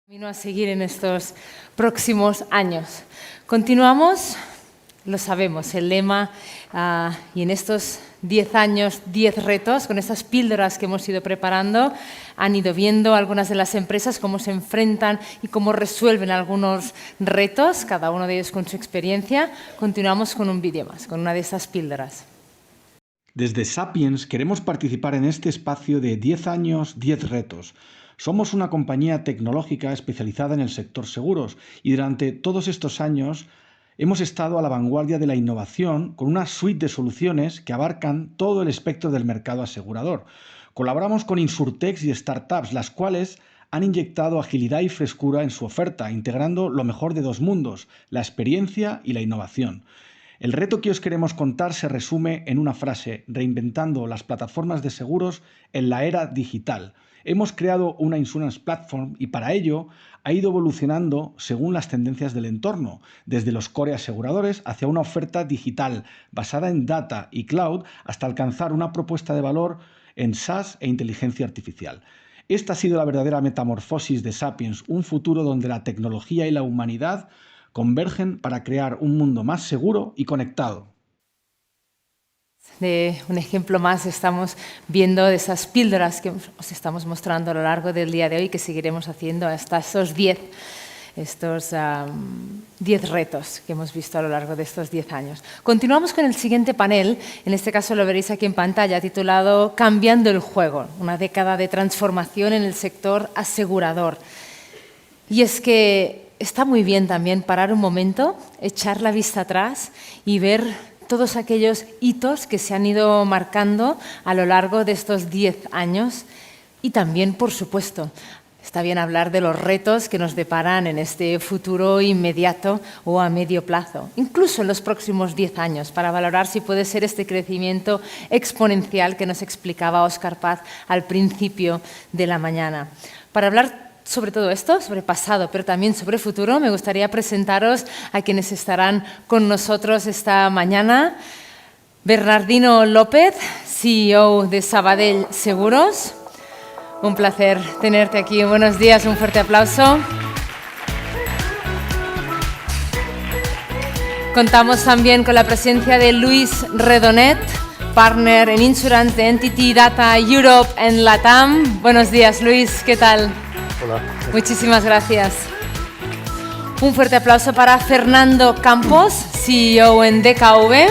Camino a seguir en estos próximos años. Continuamos, lo sabemos, el lema y en estos 10 años, 10 retos, con estas píldoras que hemos ido preparando, han ido viendo algunas de las empresas cómo se enfrentan y cómo resuelven algunos retos, cada uno de ellos con su experiencia. Continuamos con un vídeo más, con una de estas píldoras. Desde Sapiens queremos participar en este espacio de 10 años, 10 retos. Somos una compañía tecnológica especializada en el sector seguros y durante todos estos años hemos estado a la vanguardia de la innovación con una suite de soluciones que abarcan todo el espectro del mercado asegurador. Colaboramos con Insurtechs y startups, las cuales han inyectado agilidad y frescura en su oferta, integrando lo mejor de dos mundos, la experiencia y la innovación. El reto que os queremos contar se resume en una frase: reinventando las plataformas de seguros en la era digital. Hemos creado una Insurance Platform y para ello ha ido evolucionando según las tendencias del entorno, desde los core aseguradores hacia una oferta digital basada en data y cloud hasta alcanzar una propuesta de valor en SaaS e inteligencia artificial. Esta ha sido la verdadera metamorfosis de Sapiens, un futuro donde la tecnología y la humanidad convergen para crear un mundo más seguro y conectado. De un ejemplo más estamos viendo de esas píldoras que os estamos mostrando a lo largo del día de hoy, que seguiremos haciendo hasta estos 10 retos que hemos visto a lo largo de estos 10 años. Continuamos con el siguiente panel, en este caso lo veréis aquí en pantalla, titulado Cambiando el juego, una década de transformación en el sector asegurador. Y es que está muy bien también parar un momento, echar la vista atrás y ver todos aquellos hitos que se han ido marcando a lo largo de estos 10 años y también, por supuesto, está bien hablar de los retos que nos deparan en este futuro inmediato o a medio plazo, incluso en los próximos 10 años, para valorar si puede ser este crecimiento exponencial que nos explicaba Óscar Paz al principio de la mañana. Para hablar sobre todo esto, sobre pasado, pero también sobre futuro, me gustaría presentaros a quienes estarán con nosotros esta mañana. Bernardino López, CEO de Sabadell Seguros. Un placer tenerte aquí. Buenos días, un fuerte aplauso. Contamos también con la presencia de Luis Redonet, partner en Insurance de Entity Data Europe en LATAM. Buenos días, Luis, ¿qué tal? Hola. Muchísimas gracias. Un fuerte aplauso para Fernando Campos, CEO en DKV.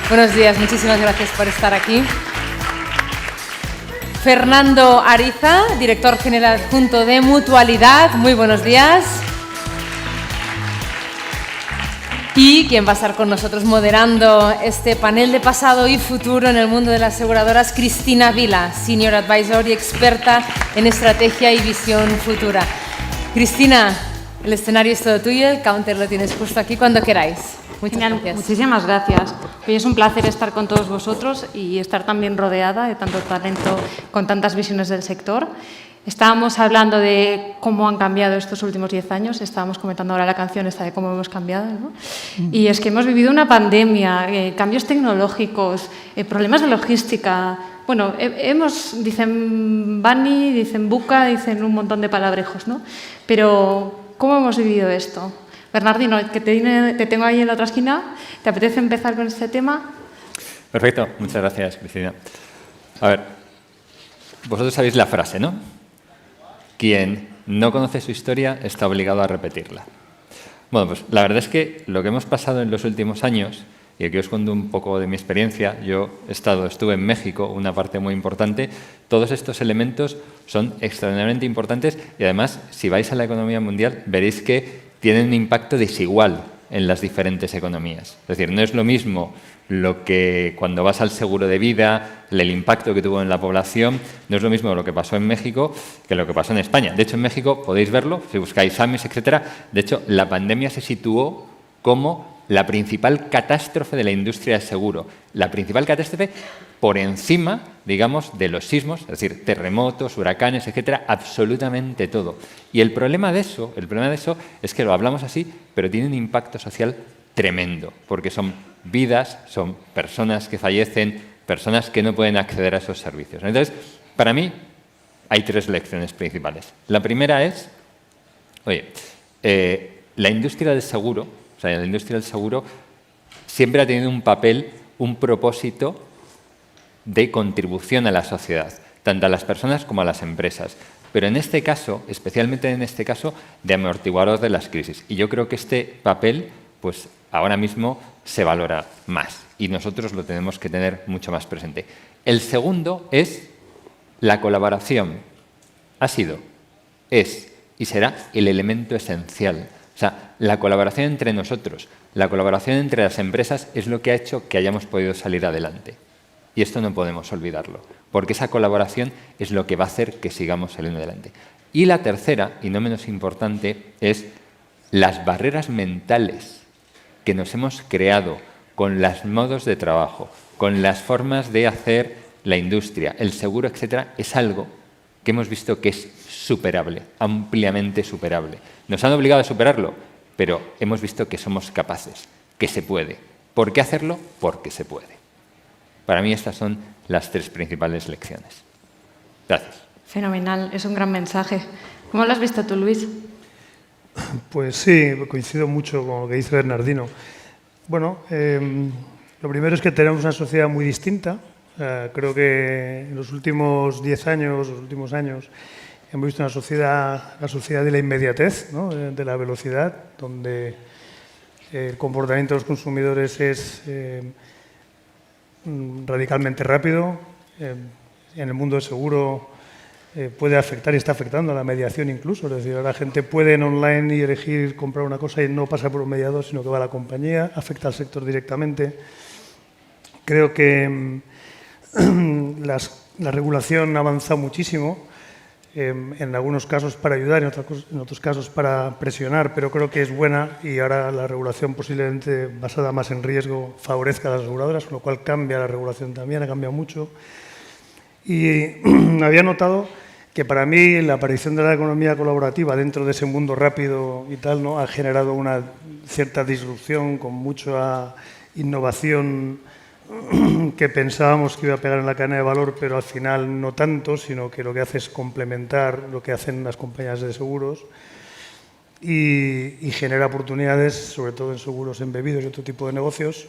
Buenos días, muchísimas gracias por estar aquí. Fernando Ariza, director general adjunto de Mutualidad. Muy buenos días. Y quien va a estar con nosotros moderando este panel de pasado y futuro en el mundo de las aseguradoras, Cristina Vila, Senior Advisor y experta en estrategia y visión futura. Cristina, el escenario es todo tuyo, el counter lo tienes justo aquí cuando queráis. Muchas gracias. Muchísimas gracias. Hoy es un placer estar con todos vosotros y estar también rodeada de tanto talento con tantas visiones del sector. Estábamos hablando de cómo han cambiado estos últimos 10 años, estábamos comentando ahora la canción esta de cómo hemos cambiado, ¿no? Y es que hemos vivido una pandemia, cambios tecnológicos, problemas de logística. Bueno, dicen Bani, dicen Buca, dicen un montón de palabrejos, ¿no? Pero, ¿cómo hemos vivido esto? Bernardino, que te tengo ahí en la otra esquina, ¿te apetece empezar con este tema? Perfecto, muchas gracias, Cristina. A ver, vosotros sabéis la frase, ¿no? Quien no conoce su historia está obligado a repetirla. Bueno, pues la verdad es que lo que hemos pasado en los últimos años, y aquí os cuento un poco de mi experiencia, yo estuve en México, una parte muy importante, todos estos elementos son extraordinariamente importantes y además, si vais a la economía mundial, veréis que tienen un impacto desigual en las diferentes economías. Es decir, no es lo mismo lo que cuando vas al seguro de vida, el impacto que tuvo en la población, no es lo mismo lo que pasó en México que lo que pasó en España. De hecho, en México podéis verlo, si buscáis AMIS, etcétera. De hecho, la pandemia se situó como la principal catástrofe de la industria del seguro. La principal catástrofe por encima, digamos, de los sismos, es decir, terremotos, huracanes, etcétera, absolutamente todo. Y el problema de eso es que lo hablamos así, pero tiene un impacto social tremendo, porque son vidas, son personas que fallecen, personas que no pueden acceder a esos servicios. Entonces, para mí, hay 3 lecciones principales. La primera es Oye, la industria del seguro, la industria del seguro siempre ha tenido un papel, un propósito de contribución a la sociedad, tanto a las personas como a las empresas. Pero en este caso, especialmente en este caso, de amortiguador de las crisis. Y yo creo que este papel, pues ahora mismo se valora más y nosotros lo tenemos que tener mucho más presente. El segundo es la colaboración. Ha sido, es y será el elemento esencial. O sea, la colaboración entre nosotros, la colaboración entre las empresas es lo que ha hecho que hayamos podido salir adelante. Y esto no podemos olvidarlo, porque esa colaboración es lo que va a hacer que sigamos saliendo adelante. Y la tercera, y no menos importante, es las barreras mentales que nos hemos creado con los modos de trabajo, con las formas de hacer la industria, el seguro, etcétera, es algo que hemos visto que es superable, ampliamente superable. Nos han obligado a superarlo, pero hemos visto que somos capaces, que se puede. ¿Por qué hacerlo? Porque se puede. Para mí estas son las tres principales lecciones. Gracias. Fenomenal, es un gran mensaje. ¿Cómo lo has visto tú, Luis? Pues sí, coincido mucho con lo que dice Bernardino. Bueno, lo primero es que tenemos una sociedad muy distinta. Creo que en los últimos 10 años, los últimos años, hemos visto la sociedad de la inmediatez, ¿no? De la velocidad, donde el comportamiento de los consumidores es radicalmente rápido. En el mundo del seguro puede afectar y está afectando a la mediación incluso. Es decir, ahora la gente puede en online y elegir comprar una cosa y no pasa por un mediador, sino que va a la compañía, afecta al sector directamente. Creo que la regulación ha avanzado muchísimo, en algunos casos para ayudar, en otros casos para presionar, pero creo que es buena y ahora la regulación posiblemente basada más en riesgo favorezca a las aseguradoras, con lo cual cambia la regulación también, ha cambiado mucho. Y había notado que para mí la aparición de la economía colaborativa dentro de ese mundo rápido y tal, ¿no?, ha generado una cierta disrupción con mucha innovación que pensábamos que iba a pegar en la cadena de valor, pero al final no tanto, sino que lo que hace es complementar lo que hacen las compañías de seguros y genera oportunidades, sobre todo en seguros embebidos y otro tipo de negocios,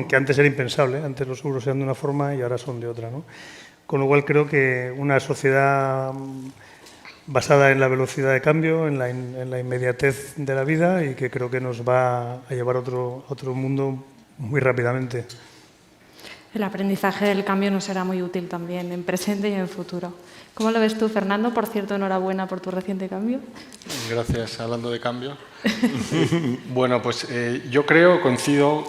que antes era impensable. Antes los seguros eran de una forma y ahora son de otra, ¿no? Con lo cual creo que una sociedad basada en la velocidad de cambio, en la inmediatez de la vida, y que creo que nos va a llevar a otro mundo muy rápidamente. El aprendizaje del cambio nos será muy útil también en presente y en futuro. ¿Cómo lo ves tú, Fernando? Por cierto, enhorabuena por tu reciente cambio. Gracias. Hablando de cambio. Bueno, pues yo creo, coincido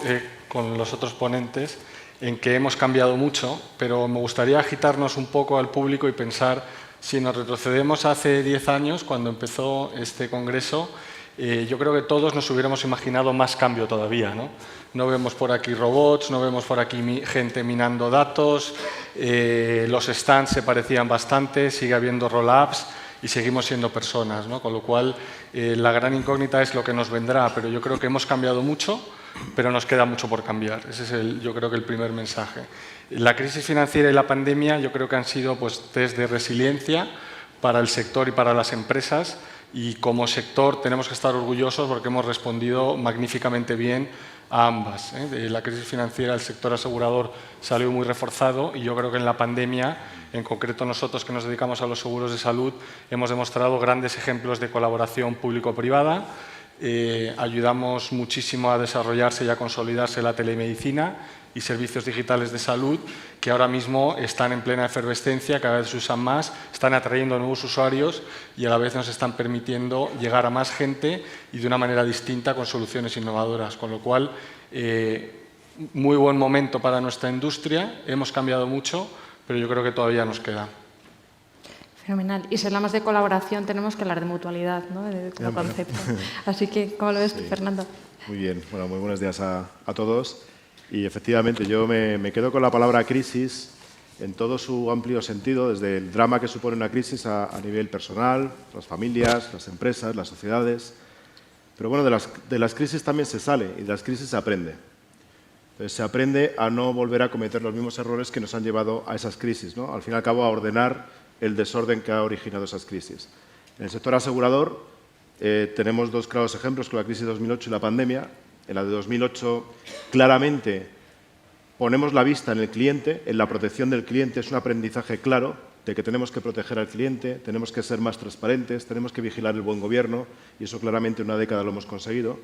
con los otros ponentes, en que hemos cambiado mucho, pero me gustaría agitarnos un poco al público y pensar, si nos retrocedemos hace 10 años, cuando empezó este congreso, yo creo que todos nos hubiéramos imaginado más cambio todavía, ¿no? No vemos por aquí robots, no vemos por aquí gente minando datos, los stands se parecían bastante, sigue habiendo roll-ups y seguimos siendo personas, ¿no? Con lo cual, la gran incógnita es lo que nos vendrá, pero yo creo que hemos cambiado mucho, pero nos queda mucho por cambiar. Ese es yo creo que el primer mensaje. La crisis financiera y la pandemia yo creo que han sido pues, test de resiliencia para el sector y para las empresas, y como sector tenemos que estar orgullosos porque hemos respondido magníficamente bien a ambas. De la crisis financiera el sector asegurador salió muy reforzado y yo creo que en la pandemia, en concreto nosotros que nos dedicamos a los seguros de salud, hemos demostrado grandes ejemplos de colaboración público-privada. Ayudamos muchísimo a desarrollarse y a consolidarse la telemedicina y servicios digitales de salud, que ahora mismo están en plena efervescencia, cada vez se usan más, están atrayendo nuevos usuarios y a la vez nos están permitiendo llegar a más gente y de una manera distinta con soluciones innovadoras. Con lo cual, muy buen momento para nuestra industria, hemos cambiado mucho, pero yo creo que todavía nos queda. Fenomenal. Y si hablamos de colaboración, tenemos que hablar de mutualidad, ¿no? Como concepto. Así que, ¿cómo lo ves tú, Fernando? Muy bien. Bueno, muy buenos días a todos. Y efectivamente, yo me quedo con la palabra crisis en todo su amplio sentido, desde el drama que supone una crisis a nivel personal, las familias, las empresas, las sociedades. Pero bueno, de las crisis también se sale y de las crisis se aprende. Entonces, se aprende a no volver a cometer los mismos errores que nos han llevado a esas crisis, ¿no? Al fin y al cabo, a ordenar el desorden que ha originado esas crisis. En el sector asegurador tenemos dos claros ejemplos con la crisis de 2008 y la pandemia. En la de 2008, claramente, ponemos la vista en el cliente, en la protección del cliente. Es un aprendizaje claro de que tenemos que proteger al cliente, tenemos que ser más transparentes, tenemos que vigilar el buen gobierno, y eso claramente en una década lo hemos conseguido.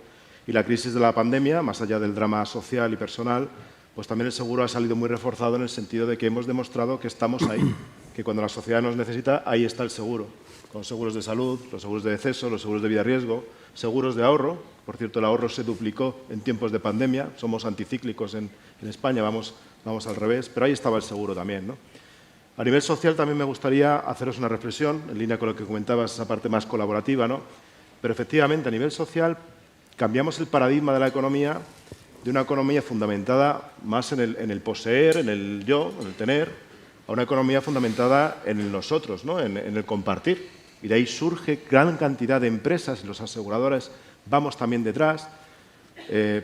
Y la crisis de la pandemia, más allá del drama social y personal, pues también el seguro ha salido muy reforzado en el sentido de que hemos demostrado que estamos ahí, que cuando la sociedad nos necesita, ahí está el seguro. Con seguros de salud, los seguros de deceso, los seguros de vida y riesgo, seguros de ahorro. Por cierto, el ahorro se duplicó en tiempos de pandemia. Somos anticíclicos en España, vamos al revés, pero ahí estaba el seguro también, ¿no? A nivel social también me gustaría haceros una reflexión, en línea con lo que comentabas, esa parte más colaborativa, ¿no? Pero efectivamente, a nivel social, cambiamos el paradigma de la economía de una economía fundamentada más en el poseer, en el yo, en el tener, a una economía fundamentada en el nosotros, ¿no? en el compartir. Y de ahí surge gran cantidad de empresas, y los aseguradores vamos también detrás,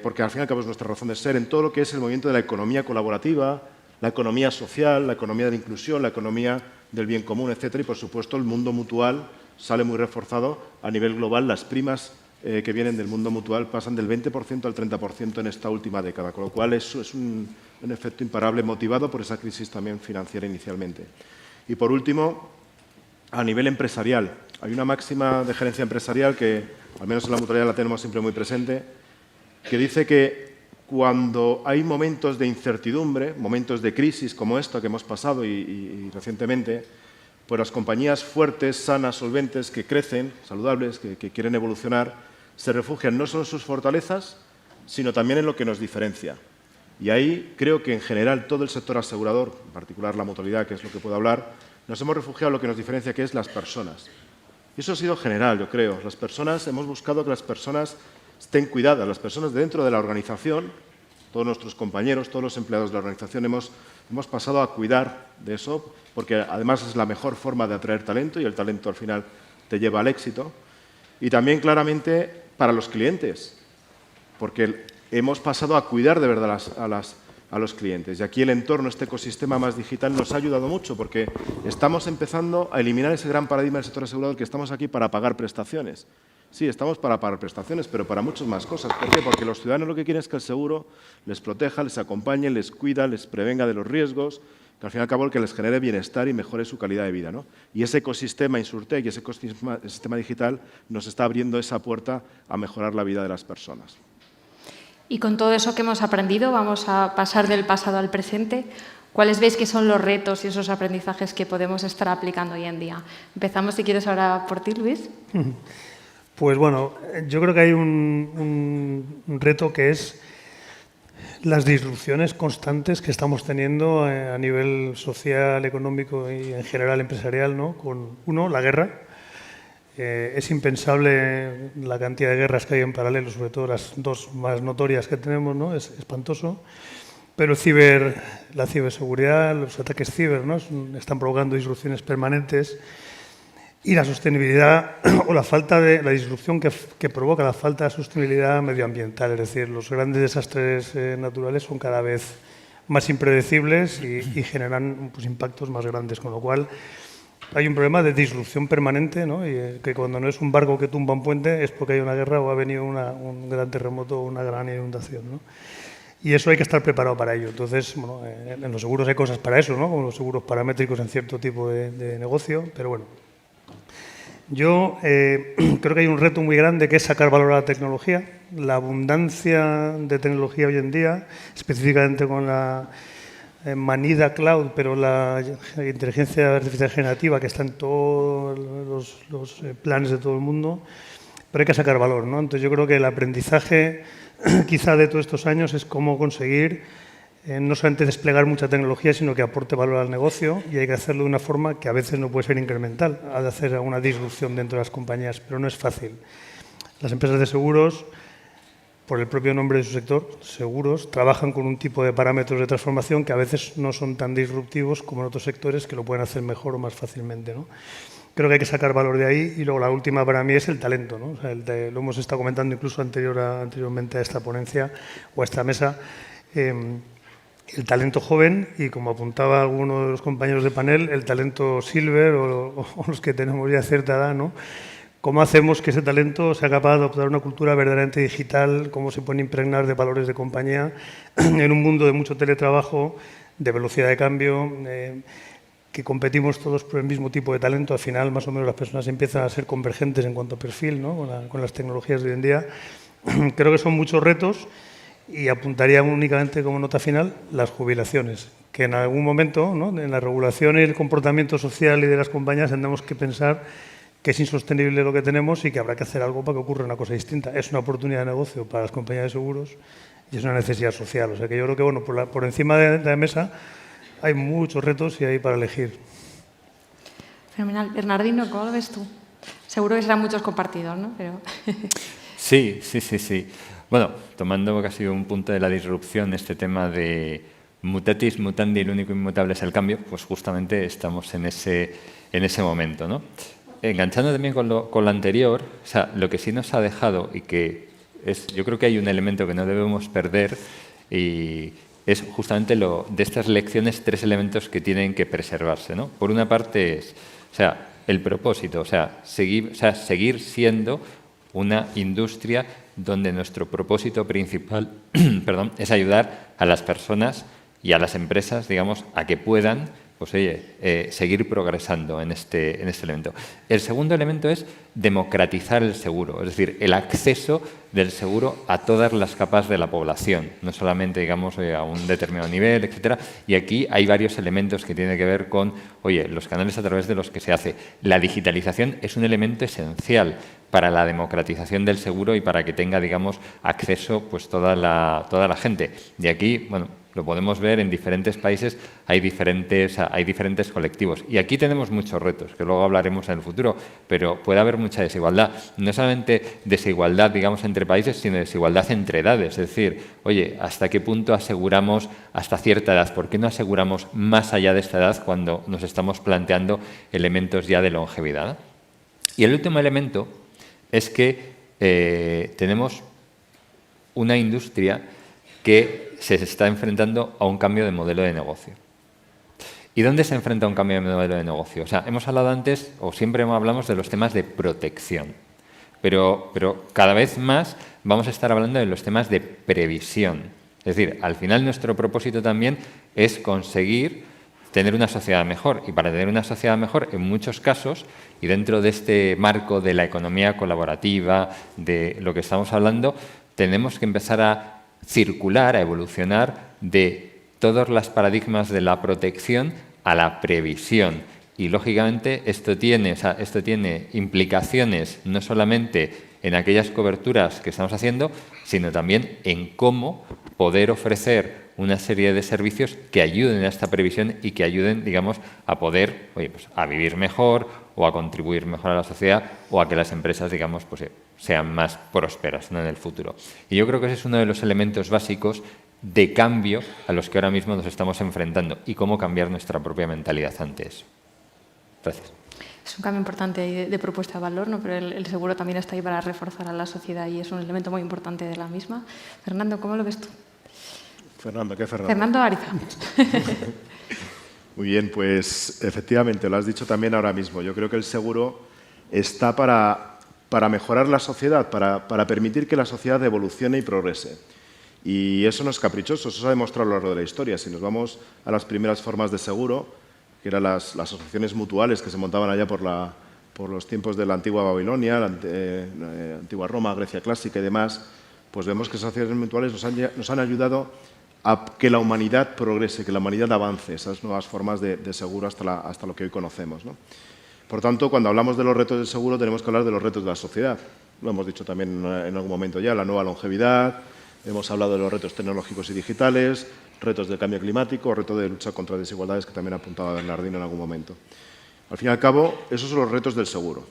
porque al fin y al cabo es nuestra razón de ser, en todo lo que es el movimiento de la economía colaborativa, la economía social, la economía de la inclusión, la economía del bien común, etcétera. Y, por supuesto, el mundo mutual sale muy reforzado a nivel global. Las primas que vienen del mundo mutual pasan del 20% al 30% en esta última década, con lo cual eso es un efecto imparable motivado por esa crisis también financiera inicialmente. Y, por último, a nivel empresarial, hay una máxima de gerencia empresarial que, al menos en la mutualidad la tenemos siempre muy presente, que dice que cuando hay momentos de incertidumbre, momentos de crisis como esta que hemos pasado y recientemente, pues las compañías fuertes, sanas, solventes, que crecen, saludables, que quieren evolucionar, se refugian no solo en sus fortalezas, sino también en lo que nos diferencia. Y ahí creo que en general todo el sector asegurador, en particular la mutualidad, que es lo que puedo hablar, nos hemos refugiado en lo que nos diferencia, que es las personas. Y eso ha sido general, yo creo. Las personas, hemos buscado que las personas estén cuidadas, las personas dentro de la organización, todos nuestros compañeros, todos los empleados de la organización, hemos pasado a cuidar de eso, porque además es la mejor forma de atraer talento y el talento al final te lleva al éxito. Y también claramente para los clientes, porque hemos pasado a cuidar de verdad a los clientes. Y aquí el entorno, este ecosistema más digital nos ha ayudado mucho, porque estamos empezando a eliminar ese gran paradigma del sector asegurador, que estamos aquí para pagar prestaciones. Sí, estamos para pagar prestaciones, pero para muchas más cosas. ¿Por qué? Porque los ciudadanos lo que quieren es que el seguro les proteja, les acompañe, les cuida, les prevenga de los riesgos, que al fin y al cabo que les genere bienestar y mejore su calidad de vida, ¿no? Y ese ecosistema Insurtech y ese ecosistema digital nos está abriendo esa puerta a mejorar la vida de las personas. Y con todo eso que hemos aprendido, vamos a pasar del pasado al presente. ¿Cuáles veis que son los retos y esos aprendizajes que podemos estar aplicando hoy en día? Empezamos, si quieres, ahora por ti, Luis. Pues bueno, yo creo que hay un reto que es las disrupciones constantes que estamos teniendo a nivel social, económico y en general empresarial, ¿no? Con, uno, la guerra. Es impensable la cantidad de guerras que hay en paralelo, sobre todo las dos más notorias que tenemos, ¿no? Es espantoso. Pero la ciberseguridad, los ataques ciber, ¿no? Están provocando disrupciones permanentes. Y la sostenibilidad o la disrupción que provoca la falta de sostenibilidad medioambiental. Es decir, los grandes desastres naturales son cada vez más impredecibles y generan pues, impactos más grandes. Con lo cual, hay un problema de disrupción permanente, ¿no? Y que cuando no es un barco que tumba un puente es porque hay una guerra o ha venido un gran terremoto o una gran inundación, ¿no? Y eso hay que estar preparado para ello. Entonces, bueno, en los seguros hay cosas para eso, ¿no? Como los seguros paramétricos en cierto tipo de negocio, pero bueno. Yo creo que hay un reto muy grande que es sacar valor a la tecnología. La abundancia de tecnología hoy en día, específicamente con la manida cloud, pero la inteligencia artificial generativa que está en todos los planes de todo el mundo, pero hay que sacar valor, ¿no? Entonces yo creo que el aprendizaje quizá de todos estos años es cómo conseguir no solamente desplegar mucha tecnología, sino que aporte valor al negocio, y hay que hacerlo de una forma que a veces no puede ser incremental, ha de hacer alguna disrupción dentro de las compañías, pero no es fácil. Las empresas de seguros, por el propio nombre de su sector, seguros, trabajan con un tipo de parámetros de transformación que a veces no son tan disruptivos como en otros sectores que lo pueden hacer mejor o más fácilmente, ¿no? Creo que hay que sacar valor de ahí. Y luego la última para mí es el talento, ¿no? O sea, lo hemos estado comentando incluso anteriormente a esta ponencia o a esta mesa. El talento joven y, como apuntaba alguno de los compañeros de panel, el talento silver o los que tenemos ya cierta edad, ¿no? ¿Cómo hacemos que ese talento sea capaz de adoptar una cultura verdaderamente digital? ¿Cómo se pueden impregnar de valores de compañía en un mundo de mucho teletrabajo, de velocidad de cambio, que competimos todos por el mismo tipo de talento? Al final, más o menos, las personas empiezan a ser convergentes en cuanto a perfil, ¿no? Con las tecnologías de hoy en día. Creo que son muchos retos y apuntaría únicamente como nota final las jubilaciones, que en algún momento, ¿no?, en la regulación y el comportamiento social y de las compañías tendremos que pensar que es insostenible lo que tenemos y que habrá que hacer algo para que ocurra una cosa distinta. Es una oportunidad de negocio para las compañías de seguros y es una necesidad social. O sea que yo creo que, bueno, por encima de la mesa hay muchos retos y hay para elegir. Fenomenal. Bernardino, ¿cómo lo ves tú? Seguro que serán muchos compartidos, ¿no? Pero... Sí. Bueno, tomando casi un punto de la disrupción, este tema de mutatis mutandi, el único inmutable es el cambio, pues justamente estamos en ese momento, ¿no? Enganchando también con lo anterior, o sea, lo que sí nos ha dejado y que yo creo que hay un elemento que no debemos perder y es justamente de estas lecciones, 3 elementos que tienen que preservarse, ¿no? Por una parte es, o sea, el propósito, o sea, seguir siendo una industria donde nuestro propósito principal es ayudar a las personas y a las empresas, digamos, a que puedan pues oye, seguir progresando en este elemento. El segundo elemento es democratizar el seguro, es decir, el acceso del seguro a todas las capas de la población, no solamente, digamos, a un determinado nivel, etcétera. Y aquí hay varios elementos que tienen que ver con, oye, los canales a través de los que se hace. La digitalización es un elemento esencial para la democratización del seguro y para que tenga, digamos, acceso pues toda la gente. Y aquí, bueno, lo podemos ver en diferentes países, hay diferentes colectivos. Y aquí tenemos muchos retos, que luego hablaremos en el futuro, pero puede haber mucha desigualdad. No solamente desigualdad, digamos, entre países, sino desigualdad entre edades. Es decir, oye, ¿hasta qué punto aseguramos hasta cierta edad? ¿Por qué no aseguramos más allá de esta edad cuando nos estamos planteando elementos ya de longevidad? Y el último elemento es que tenemos una industria que se está enfrentando a un cambio de modelo de negocio. ¿Y dónde se enfrenta a un cambio de modelo de negocio? O sea, hemos hablado antes, o siempre hablamos de los temas de protección, pero cada vez más vamos a estar hablando de los temas de previsión. Es decir, al final nuestro propósito también es conseguir tener una sociedad mejor. Y para tener una sociedad mejor, en muchos casos, y dentro de este marco de la economía colaborativa, de lo que estamos hablando, tenemos que empezar a circular, a evolucionar de todos los paradigmas de la protección a la previsión. Y, lógicamente, esto tiene implicaciones no solamente en aquellas coberturas que estamos haciendo, sino también en cómo poder ofrecer una serie de servicios que ayuden a esta previsión y que ayuden, digamos, a poder, oye, pues, a vivir mejor o a contribuir mejor a la sociedad o a que las empresas, digamos, pues, sean más prósperas, ¿no?, en el futuro. Y yo creo que ese es uno de los elementos básicos de cambio a los que ahora mismo nos estamos enfrentando y cómo cambiar nuestra propia mentalidad ante eso. Gracias. Es un cambio importante de propuesta de valor, ¿no? Pero el seguro también está ahí para reforzar a la sociedad y es un elemento muy importante de la misma. Fernando, ¿cómo lo ves tú? Fernando, ¿qué Fernando? Fernando Ariza. Muy bien, pues efectivamente, lo has dicho también ahora mismo. Yo creo que el seguro está para mejorar la sociedad, para permitir que la sociedad evolucione y progrese. Y eso no es caprichoso, eso se ha demostrado a lo largo de la historia. Si nos vamos a las primeras formas de seguro, que eran las asociaciones mutuales que se montaban allá por los tiempos de la antigua Babilonia, la antigua Roma, Grecia clásica y demás, pues vemos que esas asociaciones mutuales nos han ayudado a que la humanidad progrese, que la humanidad avance, esas nuevas formas de seguro hasta lo que hoy conocemos, ¿no? Por tanto, cuando hablamos de los retos del seguro, tenemos que hablar de los retos de la sociedad. Lo hemos dicho también en algún momento ya, la nueva longevidad, hemos hablado de los retos tecnológicos y digitales, retos del cambio climático, retos de lucha contra desigualdades, que también apuntaba Bernardino en algún momento. Al fin y al cabo, esos son los retos del seguro.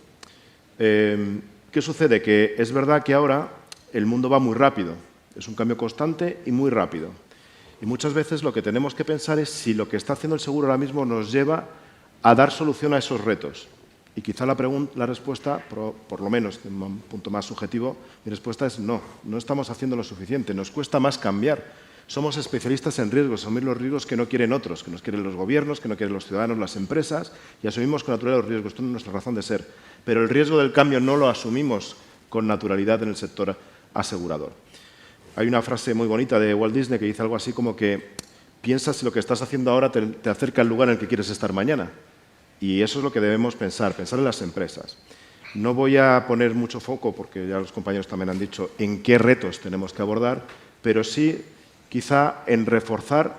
¿Qué sucede? Que es verdad que ahora el mundo va muy rápido, es un cambio constante y muy rápido. Y muchas veces lo que tenemos que pensar es si lo que está haciendo el seguro ahora mismo nos lleva a dar solución a esos retos. Y quizá la respuesta, por lo menos de un punto más subjetivo, mi respuesta es no, no estamos haciendo lo suficiente, nos cuesta más cambiar. Somos especialistas en riesgos, asumir los riesgos que no quieren otros, que no quieren los gobiernos, que no quieren los ciudadanos, las empresas, y asumimos con naturalidad los riesgos. Esto es nuestra razón de ser. Pero el riesgo del cambio no lo asumimos con naturalidad en el sector asegurador. Hay una frase muy bonita de Walt Disney que dice algo así como que piensa si lo que estás haciendo ahora te acerca al lugar en el que quieres estar mañana. Y eso es lo que debemos pensar en las empresas. No voy a poner mucho foco, porque ya los compañeros también han dicho, en qué retos tenemos que abordar, pero sí quizá en reforzar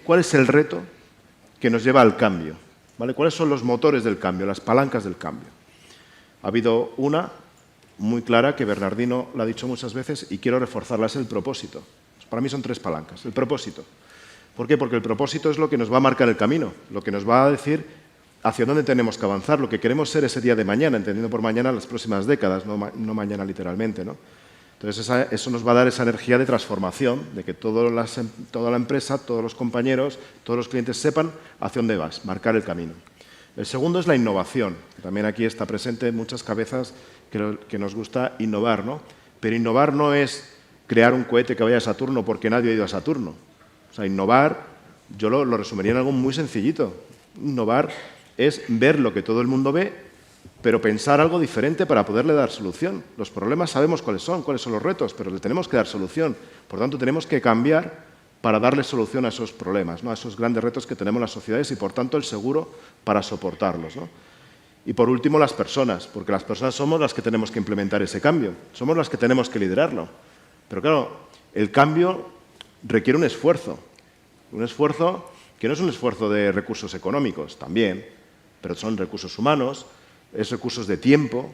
cuál es el reto que nos lleva al cambio, ¿vale? ¿Cuáles son los motores del cambio, las palancas del cambio? Ha habido una muy clara que Bernardino la ha dicho muchas veces y quiero reforzarla, es el propósito. Para mí son 3 palancas. El propósito. ¿Por qué? Porque el propósito es lo que nos va a marcar el camino, lo que nos va a decir hacia dónde tenemos que avanzar, lo que queremos ser ese día de mañana, entendiendo por mañana las próximas décadas, no mañana literalmente, ¿no? Entonces, eso nos va a dar esa energía de transformación, de que toda la empresa, todos los compañeros, todos los clientes sepan hacia dónde vas, marcar el camino. El segundo es la innovación. También aquí está presente en muchas cabezas que nos gusta innovar, ¿no? Pero innovar no es crear un cohete que vaya a Saturno porque nadie ha ido a Saturno. O sea, innovar, yo lo resumiría en algo muy sencillito. Innovar es ver lo que todo el mundo ve, pero pensar algo diferente para poderle dar solución. Los problemas sabemos cuáles son los retos, pero le tenemos que dar solución. Por tanto, tenemos que cambiar para darle solución a esos problemas, ¿no? A esos grandes retos que tenemos las sociedades y, por tanto, el seguro para soportarlos, ¿no? Y, por último, las personas, porque las personas somos las que tenemos que implementar ese cambio, somos las que tenemos que liderarlo. Pero, claro, el cambio requiere un esfuerzo que no es un esfuerzo de recursos económicos, también, pero son recursos humanos, es recursos de tiempo,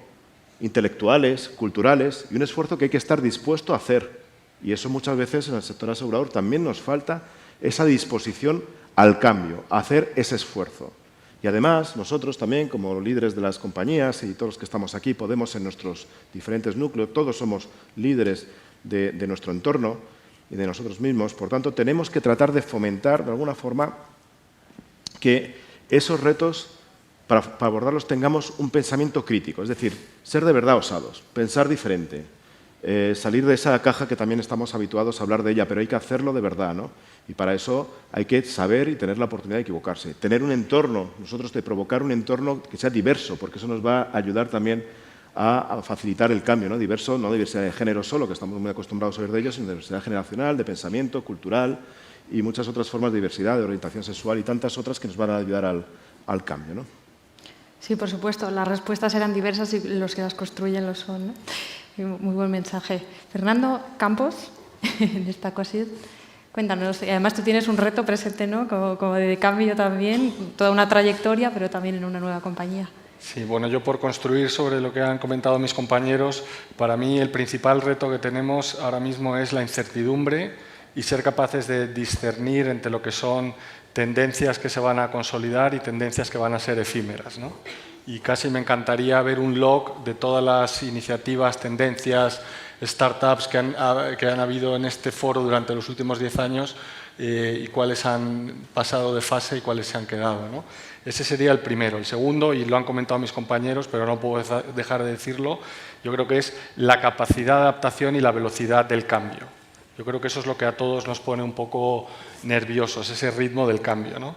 intelectuales, culturales, y un esfuerzo que hay que estar dispuesto a hacer. Y eso muchas veces en el sector asegurador también nos falta esa disposición al cambio, a hacer ese esfuerzo. Y además, nosotros también, como líderes de las compañías y todos los que estamos aquí, podemos en nuestros diferentes núcleos, todos somos líderes de nuestro entorno y de nosotros mismos. Por tanto, tenemos que tratar de fomentar, de alguna forma, que esos retos, para abordarlos, tengamos un pensamiento crítico. Es decir, ser de verdad osados, pensar diferente, salir de esa caja que también estamos habituados a hablar de ella, pero hay que hacerlo de verdad, ¿no? Y para eso hay que saber y tener la oportunidad de equivocarse. Tener un entorno, nosotros de provocar un entorno que sea diverso, porque eso nos va a ayudar también a facilitar el cambio, ¿no? Diverso, no diversidad de género solo, que estamos muy acostumbrados a oír de ellos, sino diversidad generacional, de pensamiento, cultural y muchas otras formas de diversidad, de orientación sexual y tantas otras que nos van a ayudar al cambio, ¿no? Sí, por supuesto. Las respuestas eran diversas y los que las construyen lo son, ¿no? Muy buen mensaje. Fernando Campos, en esta ocasión, cuéntanos. Y además tú tienes un reto presente, ¿no? Como de cambio también, toda una trayectoria, pero también en una nueva compañía. Sí, bueno, yo por construir sobre lo que han comentado mis compañeros, para mí el principal reto que tenemos ahora mismo es la incertidumbre y ser capaces de discernir entre lo que son tendencias que se van a consolidar y tendencias que van a ser efímeras, ¿no? Y casi me encantaría ver un log de todas las iniciativas, tendencias, startups que han habido en este foro durante los últimos 10 años y cuáles han pasado de fase y cuáles se han quedado, ¿no? Ese sería el primero. El segundo, y lo han comentado mis compañeros, pero no puedo dejar de decirlo, yo creo que es la capacidad de adaptación y la velocidad del cambio. Yo creo que eso es lo que a todos nos pone un poco nerviosos, ese ritmo del cambio, ¿no?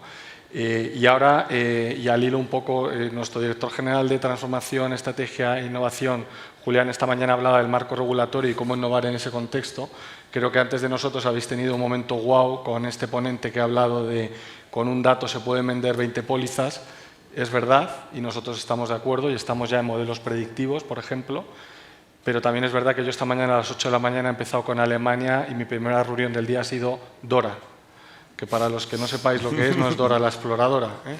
Y ahora, y al hilo un poco, nuestro director general de Transformación, Estrategia e Innovación, Julián, esta mañana hablaba del marco regulatorio y cómo innovar en ese contexto. Creo que antes de nosotros habéis tenido un momento guau con este ponente que ha hablado de con un dato se pueden vender 20 pólizas. Es verdad, y nosotros estamos de acuerdo y estamos ya en modelos predictivos, por ejemplo. Pero también es verdad que yo esta mañana a las 8 de la mañana he empezado con Alemania y mi primera reunión del día ha sido Dora, que para los que no sepáis lo que es, no es Dora la exploradora, ¿eh?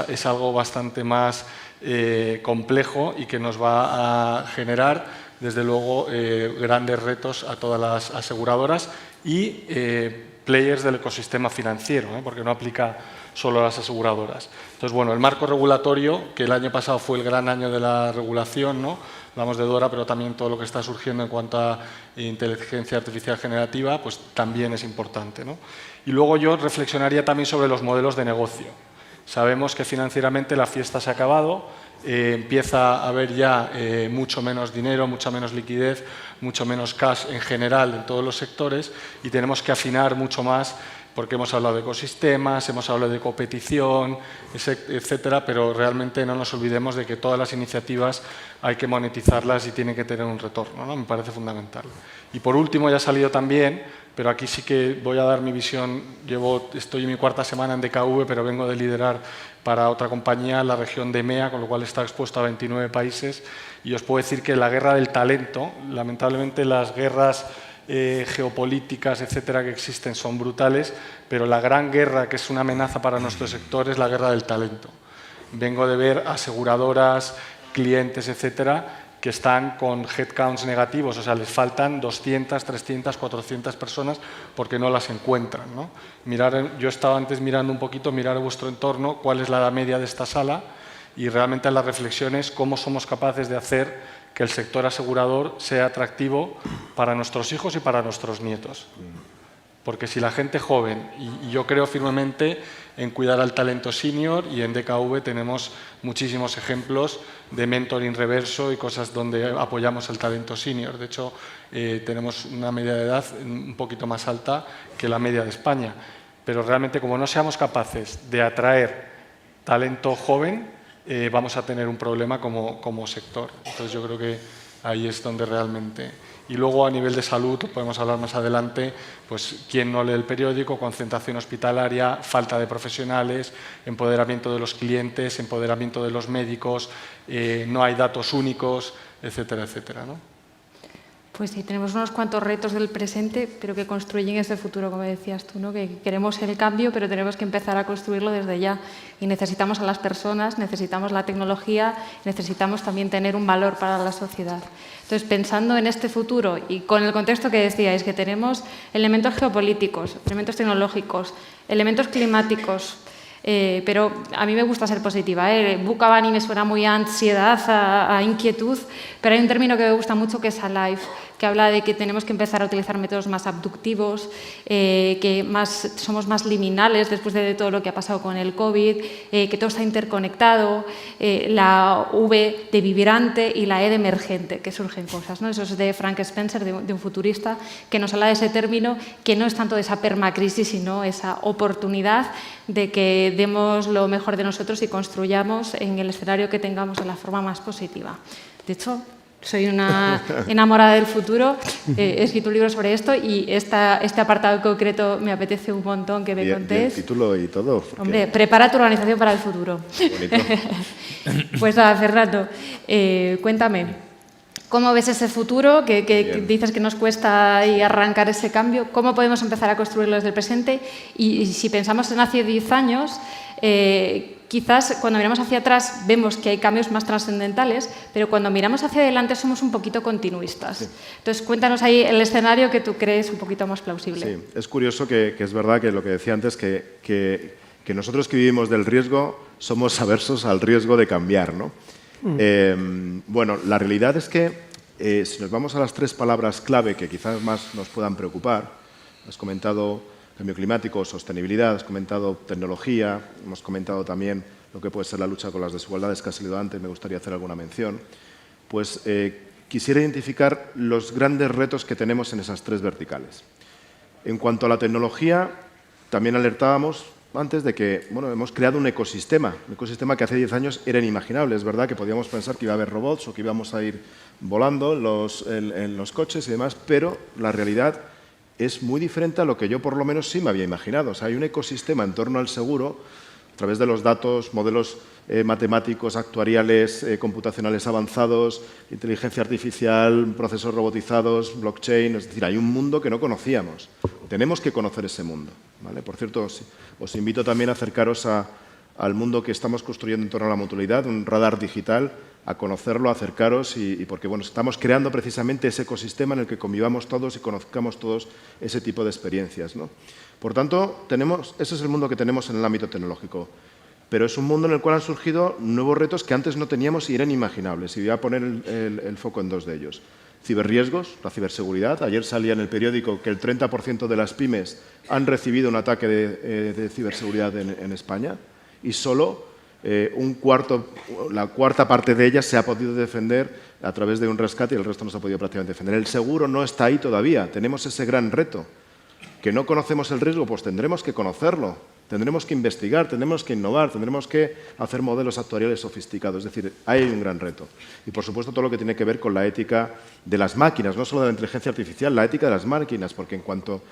Es algo bastante más complejo y que nos va a generar, desde luego, grandes retos a todas las aseguradoras y players del ecosistema financiero, porque no aplica solo a las aseguradoras. Entonces, bueno, el marco regulatorio, que el año pasado fue el gran año de la regulación, ¿no? Hablamos de Dora, pero también todo lo que está surgiendo en cuanto a inteligencia artificial generativa, pues también es importante, ¿no? Y luego yo reflexionaría también sobre los modelos de negocio. Sabemos que financieramente la fiesta se ha acabado empieza a haber ya mucho menos dinero, mucha menos liquidez, mucho menos cash en general en todos los sectores y tenemos que afinar mucho más porque hemos hablado de ecosistemas, hemos hablado de competición, etcétera, pero realmente no nos olvidemos de que todas las iniciativas hay que monetizarlas y tienen que tener un retorno, ¿no? Me parece fundamental. Y por último, ya ha salido también, pero aquí sí que voy a dar mi visión, estoy en mi 4ª semana en DKV, pero vengo de liderar para otra compañía la región de EMEA, con lo cual está expuesto a 29 países, y os puedo decir que la guerra del talento, lamentablemente las guerras geopolíticas, etcétera, que existen son brutales, pero la gran guerra que es una amenaza para nuestro sector es la guerra del talento. Vengo de ver aseguradoras, clientes, etcétera, que están con headcounts negativos, o sea, les faltan 200, 300, 400 personas porque no las encuentran, ¿no? Yo estaba antes mirando un poquito, mirar vuestro entorno, cuál es la edad media de esta sala y realmente la reflexión es cómo somos capaces de hacer que el sector asegurador sea atractivo para nuestros hijos y para nuestros nietos. Porque si la gente joven, y yo creo firmemente en cuidar al talento senior y en DKV tenemos muchísimos ejemplos de mentoring reverso y cosas donde apoyamos al talento senior. De hecho, tenemos una media de edad un poquito más alta que la media de España. Pero realmente como no seamos capaces de atraer talento joven, vamos a tener un problema como sector. Entonces yo creo que ahí es donde realmente... Y luego a nivel de salud, podemos hablar más adelante, pues quién no lee el periódico, concentración hospitalaria, falta de profesionales, empoderamiento de los clientes, empoderamiento de los médicos, no hay datos únicos, etcétera, etcétera, ¿no? Pues sí, tenemos unos cuantos retos del presente, pero que construyen este futuro, como decías tú, ¿no? Que queremos el cambio, pero tenemos que empezar a construirlo desde ya. Y necesitamos a las personas, necesitamos la tecnología, necesitamos también tener un valor para la sociedad. Entonces, pensando en este futuro y con el contexto que decíais, que tenemos elementos geopolíticos, elementos tecnológicos, elementos climáticos, pero a mí me gusta ser positiva. VUCA-BANI me suena muy a ansiedad, a inquietud, pero hay un término que me gusta mucho que es alive, que habla de que tenemos que empezar a utilizar métodos más abductivos, que somos más liminales después de todo lo que ha pasado con el COVID, que todo está interconectado, la V de vibrante y la E de emergente, que surgen cosas, ¿no? Eso es de Frank Spencer, de un futurista, que nos habla de ese término, que no es tanto de esa permacrisis, sino esa oportunidad de que demos lo mejor de nosotros y construyamos en el escenario que tengamos de la forma más positiva. De hecho, soy una enamorada del futuro, he escrito un libro sobre esto y este apartado en concreto me apetece un montón que me contéis. Y el título y todo. Porque... Hombre, prepara tu organización para el futuro. Bonito. Pues nada, Fernando, cuéntame. ¿Cómo ves ese futuro que dices que nos cuesta ahí arrancar ese cambio? ¿Cómo podemos empezar a construirlo desde el presente? Y si pensamos en hace 10 años, quizás cuando miramos hacia atrás vemos que hay cambios más trascendentales, pero cuando miramos hacia adelante somos un poquito continuistas. Sí. Entonces, cuéntanos ahí el escenario que tú crees un poquito más plausible. Sí, es curioso que es verdad que lo que decía antes, que nosotros que vivimos del riesgo somos aversos al riesgo de cambiar, ¿no? Bueno, la realidad es que si nos vamos a las 3 palabras clave que quizás más nos puedan preocupar, has comentado cambio climático, sostenibilidad, has comentado tecnología, hemos comentado también lo que puede ser la lucha con las desigualdades que ha salido antes, me gustaría hacer alguna mención, pues quisiera identificar los grandes retos que tenemos en esas 3 verticales. En cuanto a la tecnología, también alertábamos antes de que hemos creado un ecosistema que hace 10 años era inimaginable. Es verdad que podíamos pensar que iba a haber robots o que íbamos a ir volando en los coches y demás, pero la realidad es muy diferente a lo que yo por lo menos sí me había imaginado. O sea, hay un ecosistema en torno al seguro a través de los datos, modelos matemáticos, actuariales, computacionales avanzados, inteligencia artificial, procesos robotizados, blockchain, es decir, hay un mundo que no conocíamos. Tenemos que conocer ese mundo, ¿vale? Por cierto, os invito también a acercaros al mundo que estamos construyendo en torno a la mutualidad, un radar digital, a conocerlo, a acercaros y porque estamos creando precisamente ese ecosistema en el que convivamos todos y conozcamos todos ese tipo de experiencias, ¿no? Por tanto, ese es el mundo que tenemos en el ámbito tecnológico. Pero es un mundo en el cual han surgido nuevos retos que antes no teníamos y eran inimaginables. Y voy a poner el foco en 2 de ellos. Ciberriesgos, la ciberseguridad. Ayer salía en el periódico que el 30% de las pymes han recibido un ataque de ciberseguridad en España y solo la cuarta parte de ella se ha podido defender a través de un rescate y el resto no se ha podido prácticamente defender. El seguro no está ahí todavía, tenemos ese gran reto. Que no conocemos el riesgo, pues tendremos que conocerlo, tendremos que investigar, tendremos que innovar, tendremos que hacer modelos actuariales sofisticados. Es decir, ahí hay un gran reto. Y, por supuesto, todo lo que tiene que ver con la ética de las máquinas, no solo de la inteligencia artificial, la ética de las máquinas, porque en cuanto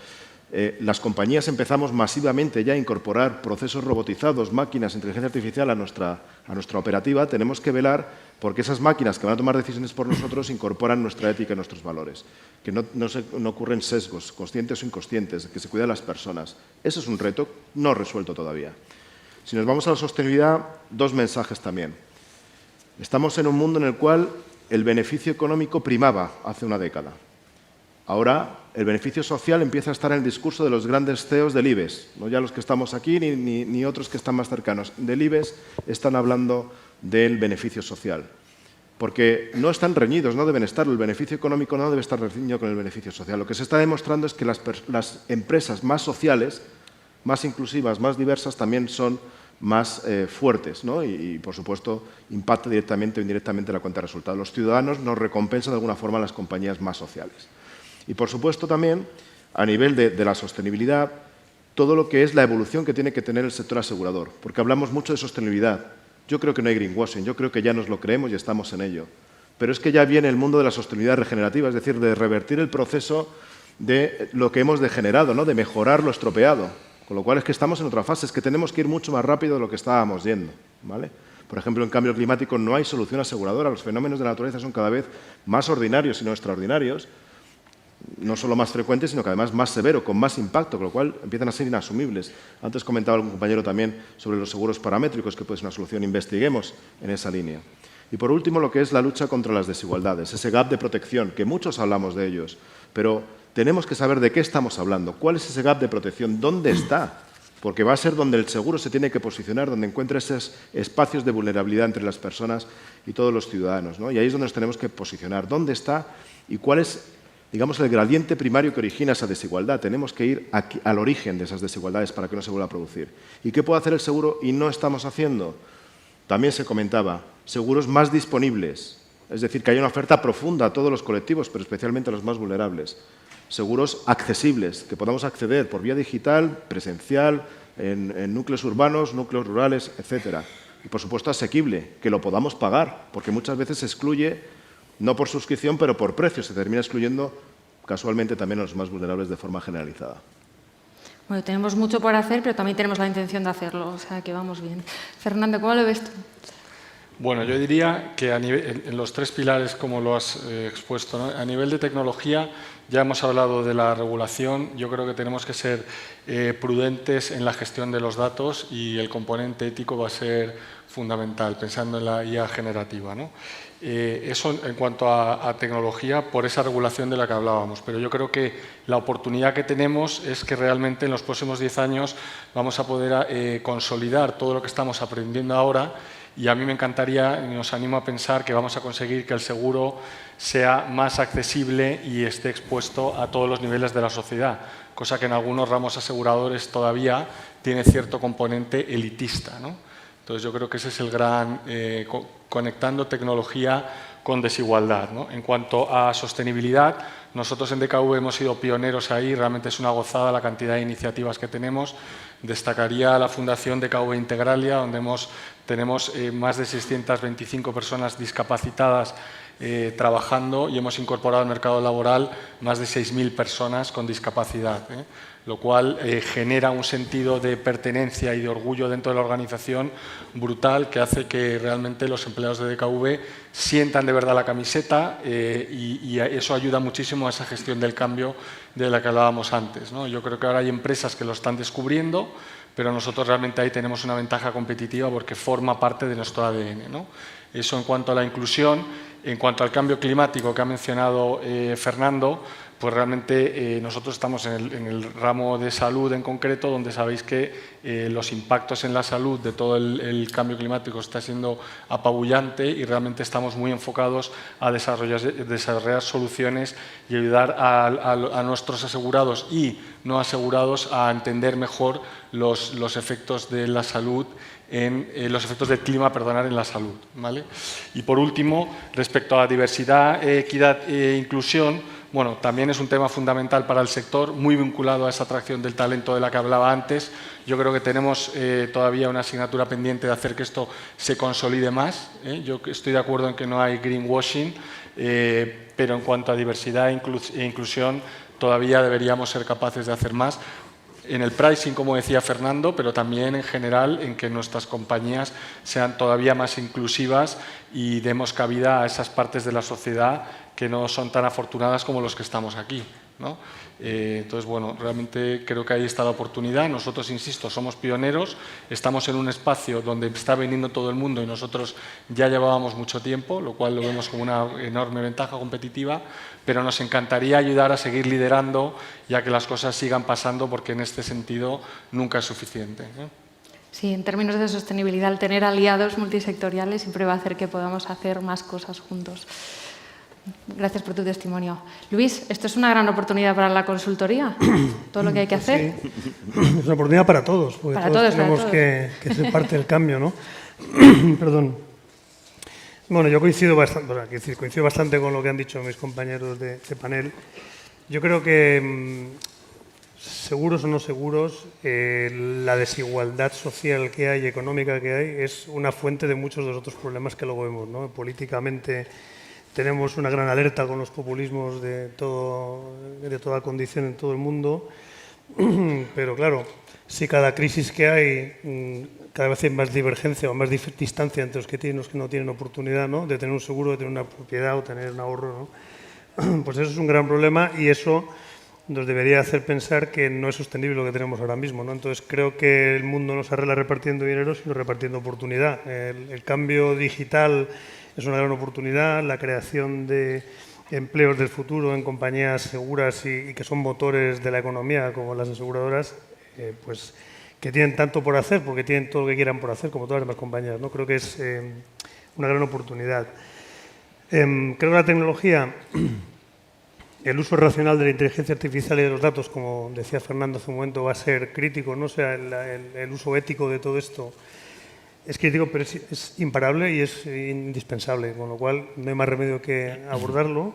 las compañías empezamos masivamente ya a incorporar procesos robotizados, máquinas, inteligencia artificial a nuestra operativa, tenemos que velar porque esas máquinas que van a tomar decisiones por nosotros incorporan nuestra ética y nuestros valores, que no ocurren sesgos, conscientes o inconscientes, que se cuidan las personas. Eso es un reto no resuelto todavía. Si nos vamos a la sostenibilidad, dos mensajes también. Estamos en un mundo en el cual el beneficio económico primaba hace una década. Ahora, el beneficio social empieza a estar en el discurso de los grandes CEOs del IBEX, no ya los que estamos aquí ni otros que están más cercanos. Del IBEX están hablando del beneficio social, porque no están reñidos, no deben estarlo. El beneficio económico no debe estar reñido con el beneficio social. Lo que se está demostrando es que las empresas más sociales, más inclusivas, más diversas, también son más fuertes, ¿no? Y, por supuesto, impacta directamente o indirectamente la cuenta de resultados. Los ciudadanos nos recompensan de alguna forma a las compañías más sociales. Y, por supuesto, también, a nivel de la sostenibilidad, todo lo que es la evolución que tiene que tener el sector asegurador, porque hablamos mucho de sostenibilidad. Yo creo que no hay greenwashing, yo creo que ya nos lo creemos y estamos en ello. Pero es que ya viene el mundo de la sostenibilidad regenerativa, es decir, de revertir el proceso de lo que hemos degenerado, ¿no? De mejorar lo estropeado. Con lo cual es que estamos en otra fase, es que tenemos que ir mucho más rápido de lo que estábamos yendo, ¿vale? Por ejemplo, en cambio climático no hay solución aseguradora, los fenómenos de la naturaleza son cada vez más ordinarios y no extraordinarios, no solo más frecuentes, sino que además más severo, con más impacto, con lo cual empiezan a ser inasumibles. Antes comentaba algún compañero también sobre los seguros paramétricos, que puede ser una solución, investiguemos en esa línea. Y por último, lo que es la lucha contra las desigualdades, ese gap de protección, que muchos hablamos de ellos, pero tenemos que saber de qué estamos hablando, cuál es ese gap de protección, dónde está, porque va a ser donde el seguro se tiene que posicionar, donde encuentra esos espacios de vulnerabilidad entre las personas y todos los ciudadanos, ¿no? Y ahí es donde nos tenemos que posicionar, dónde está y cuál es, digamos, el gradiente primario que origina esa desigualdad. Tenemos que ir al origen de esas desigualdades para que no se vuelva a producir. ¿Y qué puede hacer el seguro y no estamos haciendo? También se comentaba, seguros más disponibles, es decir, que haya una oferta profunda a todos los colectivos, pero especialmente a los más vulnerables. Seguros accesibles, que podamos acceder por vía digital, presencial, en núcleos urbanos, núcleos rurales, etc. Y, por supuesto, asequible, que lo podamos pagar, porque muchas veces se excluye, no por suscripción, pero por precio. Se termina excluyendo, casualmente, también a los más vulnerables de forma generalizada. Bueno, tenemos mucho por hacer, pero también tenemos la intención de hacerlo, o sea que vamos bien. Fernando, ¿cómo lo ves tú? Bueno, yo diría que en los tres pilares, como lo has expuesto, ¿no? A nivel de tecnología, ya hemos hablado de la regulación. Yo creo que tenemos que ser prudentes en la gestión de los datos y el componente ético va a ser fundamental, pensando en la IA generativa, ¿no? Eso en cuanto a tecnología, por esa regulación de la que hablábamos. Pero yo creo que la oportunidad que tenemos es que realmente en los próximos 10 años vamos a poder consolidar todo lo que estamos aprendiendo ahora. Y a mí me encantaría, y os animo a pensar que vamos a conseguir que el seguro sea más accesible y esté expuesto a todos los niveles de la sociedad, cosa que en algunos ramos aseguradores todavía tiene cierto componente elitista, ¿no? Entonces yo creo que ese es el gran, conectando tecnología con desigualdad, ¿no? En cuanto a sostenibilidad, nosotros en DKV hemos sido pioneros ahí, realmente es una gozada la cantidad de iniciativas que tenemos. Destacaría la Fundación DKV Integralia, donde tenemos más de 625 personas discapacitadas trabajando y hemos incorporado al mercado laboral más de 6.000 personas con discapacidad, lo cual genera un sentido de pertenencia y de orgullo dentro de la organización brutal que hace que realmente los empleados de DKV sientan de verdad la camiseta y eso ayuda muchísimo a esa gestión del cambio de la que hablábamos antes, ¿no? Yo creo que ahora hay empresas que lo están descubriendo, pero nosotros realmente ahí tenemos una ventaja competitiva porque forma parte de nuestro ADN, ¿no? Eso en cuanto a la inclusión. En cuanto al cambio climático que ha mencionado Fernando, pues realmente nosotros estamos en el ramo de salud en concreto, donde sabéis que los impactos en la salud de todo el cambio climático está siendo apabullante y realmente estamos muy enfocados a desarrollar soluciones y ayudar a nuestros asegurados y no asegurados a entender mejor los efectos de la salud los efectos del clima, en la salud, ¿vale? Y por último, respecto a la diversidad, equidad e inclusión, bueno, también es un tema fundamental para el sector, muy vinculado a esa atracción del talento de la que hablaba antes. Yo creo que tenemos todavía una asignatura pendiente de hacer que esto se consolide más. Yo estoy de acuerdo en que no hay greenwashing, pero en cuanto a diversidad e inclusión, todavía deberíamos ser capaces de hacer más. En el pricing, como decía Fernando, pero también en general en que nuestras compañías sean todavía más inclusivas y demos cabida a esas partes de la sociedad que no son tan afortunadas como los que estamos aquí, ¿no? Entonces, bueno, realmente creo que ahí está la oportunidad. Nosotros, insisto, somos pioneros, estamos en un espacio donde está viniendo todo el mundo y nosotros ya llevábamos mucho tiempo, lo cual lo vemos como una enorme ventaja competitiva, pero nos encantaría ayudar a seguir liderando y a que las cosas sigan pasando, porque en este sentido nunca es suficiente, ¿no? Sí, en términos de sostenibilidad, el tener aliados multisectoriales siempre va a hacer que podamos hacer más cosas juntos. Gracias por tu testimonio. Luis, esto es una gran oportunidad para la consultoría, todo lo que hay que hacer. Sí. Es una oportunidad para todos, porque para todos todos, tenemos para que ser parte del cambio, ¿no? Perdón. Bueno, yo coincido bastante con lo que han dicho mis compañeros de panel. Yo creo que, seguros o no seguros, la desigualdad social que hay, económica que hay, es una fuente de muchos de los otros problemas que luego vemos, ¿no? Políticamente tenemos una gran alerta con los populismos de toda condición en todo el mundo, pero claro, si cada crisis que hay, cada vez hay más divergencia o más distancia entre los que tienen y los que no tienen oportunidad, ¿no?, de tener un seguro, de tener una propiedad o tener un ahorro, ¿no? Pues eso es un gran problema y eso nos debería hacer pensar que no es sostenible lo que tenemos ahora mismo, ¿no? Entonces creo que el mundo no se arregla repartiendo dinero, sino repartiendo oportunidad. El cambio digital es una gran oportunidad, la creación de empleos del futuro en compañías seguras y que son motores de la economía, como las aseguradoras, pues que tienen tanto por hacer, porque tienen todo lo que quieran por hacer, como todas las demás compañías, ¿no? Creo que es una gran oportunidad. Creo que la tecnología, el uso racional de la inteligencia artificial y de los datos, como decía Fernando hace un momento, va a ser crítico, ¿no? O sea, el uso ético de todo esto es crítico, pero es imparable y es indispensable, con lo cual no hay más remedio que abordarlo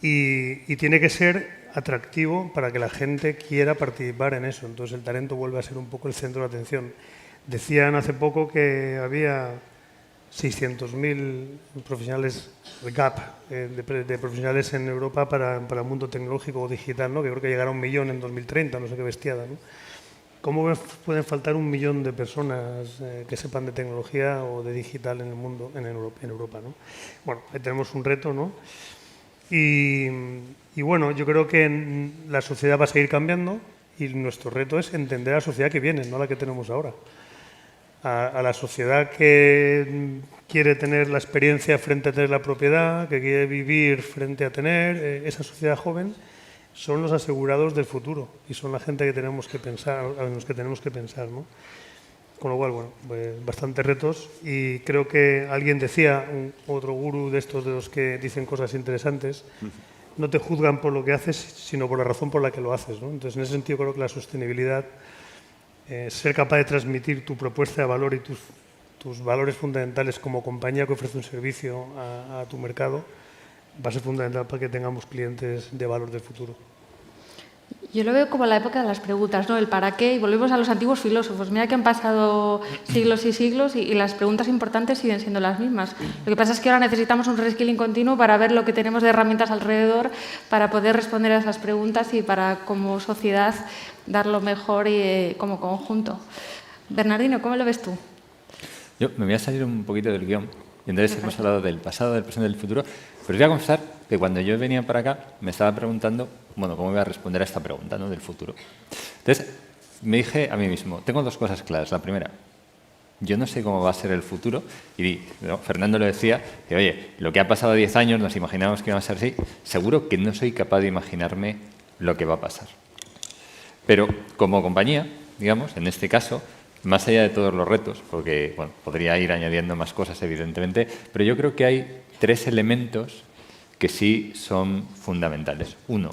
y tiene que ser atractivo para que la gente quiera participar en eso. Entonces el talento vuelve a ser un poco el centro de atención. Decían hace poco que había 600.000 profesionales, de profesionales en Europa para el mundo tecnológico o digital, ¿no? Que creo que llegará a 1 millón en 2030, no sé qué bestiada, ¿no? ¿Cómo pueden faltar 1 millón de personas que sepan de tecnología o de digital en el mundo, en Europa, ¿no? Bueno, ahí tenemos un reto, ¿no? Y bueno, yo creo que la sociedad va a seguir cambiando y nuestro reto es entender a la sociedad que viene, no la que tenemos ahora. A la sociedad que quiere tener la experiencia frente a tener la propiedad, que quiere vivir frente a tener, esa sociedad joven, son los asegurados del futuro y son la gente que tenemos que pensar, a los que tenemos que pensar, ¿no? Con lo cual, bueno, pues bastantes retos y creo que alguien decía, otro gurú de estos de los que dicen cosas interesantes, no te juzgan por lo que haces, sino por la razón por la que lo haces, ¿no? Entonces, en ese sentido creo que la sostenibilidad, ser capaz de transmitir tu propuesta de valor y tus valores fundamentales como compañía que ofrece un servicio a tu mercado, va a ser fundamental para que tengamos clientes de valor del futuro. Yo lo veo como la época de las preguntas, ¿no? El para qué, y volvemos a los antiguos filósofos. Mira que han pasado siglos y siglos y las preguntas importantes siguen siendo las mismas. Lo que pasa es que ahora necesitamos un reskilling continuo para ver lo que tenemos de herramientas alrededor para poder responder a esas preguntas y para, como sociedad, dar lo mejor y como conjunto. Bernardino, ¿cómo lo ves tú? Yo me voy a salir un poquito del guión. Y entonces hemos hablado del pasado, del presente y del futuro. Pero os voy a confesar que cuando yo venía para acá me estaba preguntando, bueno, ¿cómo voy a responder a esta pregunta, ¿no?, del futuro? Entonces me dije a mí mismo, tengo 2 cosas claras. La primera, Yo no sé cómo va a ser el futuro. Y ¿no? Fernando lo decía, que oye, lo que ha pasado 10 años, nos imaginábamos que iba a ser así. Seguro que no soy capaz de imaginarme lo que va a pasar. Pero como compañía, digamos, en este caso, más allá de todos los retos, porque bueno, podría ir añadiendo más cosas, evidentemente, pero yo creo que hay 3 elementos que sí son fundamentales. Uno,